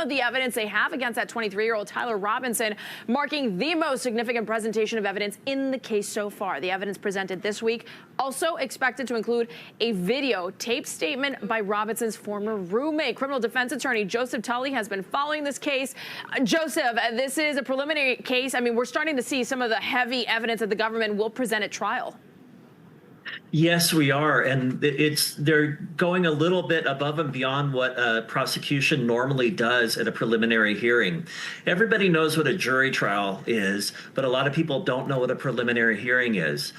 of the evidence they have against that 23-year-old Tyler Robinson, marking the most significant presentation of evidence in the case so far. The evidence presented this week also expected to include a videotape statement by Robinson's former roommate. Criminal defense attorney Joseph Tully has been following this case. Joseph, this is a preliminary case. I mean, we're starting to see some of the heavy evidence that the government will present at trial. Yes, we are, and they're going a little bit above and beyond what a prosecution normally does at a preliminary hearing. Everybody knows what a jury trial is, but a lot of people don't know what a preliminary hearing is.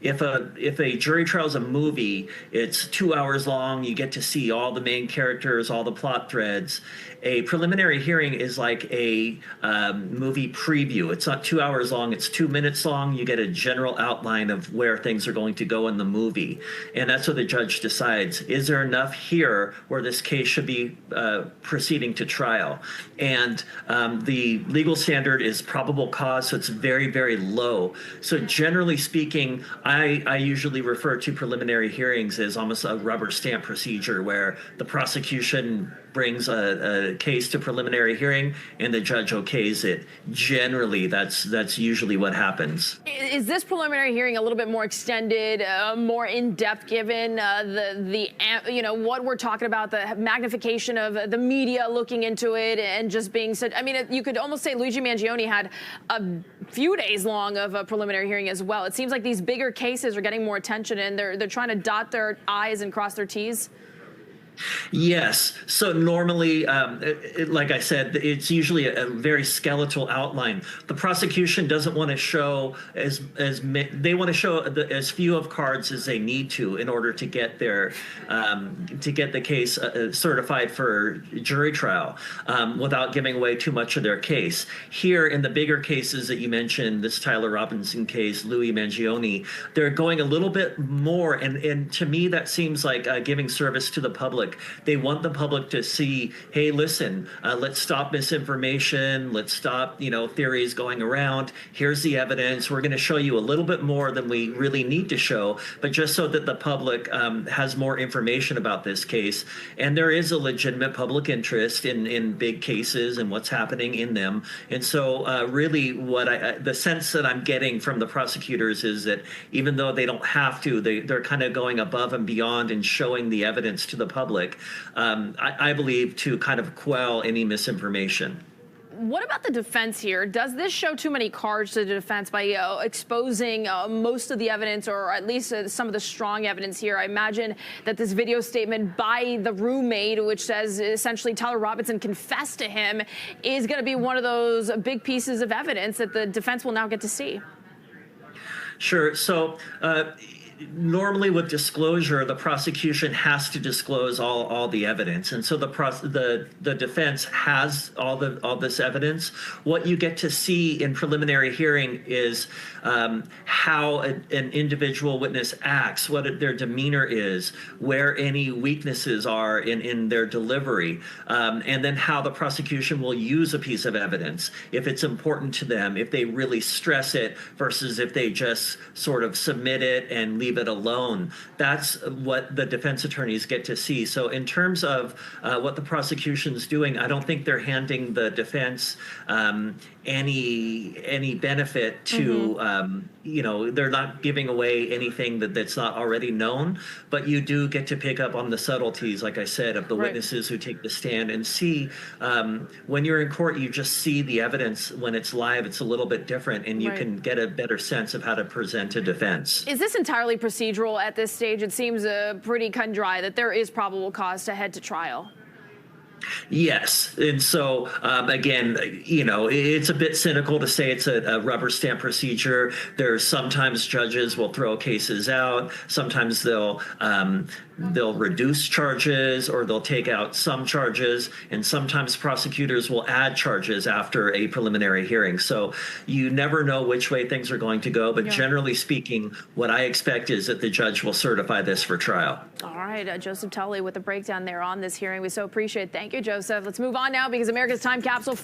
If a jury trial is a movie, it's 2 hours long. You get to see all the main characters, all the plot threads. A preliminary hearing is like a movie preview. It's not 2 hours long. It's 2 minutes long. You get a general outline of where things are going to go in the movie. And that's what the judge decides. Is there enough here where this case should be proceeding to trial? And the legal standard is probable cause, so it's very, very low. So generally speaking, I usually refer to preliminary hearings as almost a rubber stamp procedure where the prosecution brings a case to preliminary hearing and the judge okays it. Generally, that's usually what happens. Is this preliminary hearing a little bit more extended, more in-depth, given what we're talking about, the magnification of the media looking into it and just being said? I mean, you could almost say Luigi Mangione had a few days long of a preliminary hearing as well. It seems like these bigger cases are getting more attention, and they're trying to dot their I's and cross their T's. Yes. So normally, like I said, it's usually a very skeletal outline. The prosecution doesn't want to show they want to show as few of cards as they need to in order to get their to get the case certified for jury trial without giving away too much of their case. Here in the bigger cases that you mentioned, this Tyler Robinson case, Louis Mangione, they're going a little bit more, and to me that seems like giving service to the public. They want the public to see, hey, listen, let's stop misinformation. Let's stop, theories going around. Here's the evidence. We're going to show you a little bit more than we really need to show, but just so that the public has more information about this case. And there is a legitimate public interest in big cases and what's happening in them. And so really the sense that I'm getting from the prosecutors is that even though they don't have to, they're kind of going above and beyond and showing the evidence to the public. I believe to kind of quell any misinformation. What about the defense here? Does this show too many cards to the defense by exposing most of the evidence, or at least some of the strong evidence here? I imagine that this video statement by the roommate, which says essentially Tyler Robinson confessed to him, is going to be one of those big pieces of evidence that the defense will now get to see. Sure. So normally with disclosure, the prosecution has to disclose all the evidence, and so the defense has all this evidence. What you get to see in preliminary hearing is how an individual witness acts, what their demeanor is, where any weaknesses are in their delivery, and then how the prosecution will use a piece of evidence if it's important to them, if they really stress it versus if they just sort of submit it and leave it alone. That's what the defense attorneys get to see. So in terms of what the prosecution's doing, I don't think they're handing the defense any benefit to, they're not giving away anything that's not already known, but you do get to pick up on the subtleties, like I said, of the witnesses who take the stand and see. When you're in court, you just see the evidence. When it's live, it's a little bit different, and you can get a better sense of how to present a defense. Is this entirely procedural at this stage? It seems pretty cut and dry that there is probable cause to head to trial. Yes. And so, again, it's a bit cynical to say it's a rubber stamp procedure. There's sometimes judges will throw cases out. Sometimes they'll reduce charges, or they'll take out some charges. And sometimes prosecutors will add charges after a preliminary hearing. So you never know which way things are going to go. But generally speaking, what I expect is that the judge will certify this for trial. All right. Joseph Tully with the breakdown there on this hearing. We so appreciate it. Thank you, Joseph. Let's move on now, because America's time capsule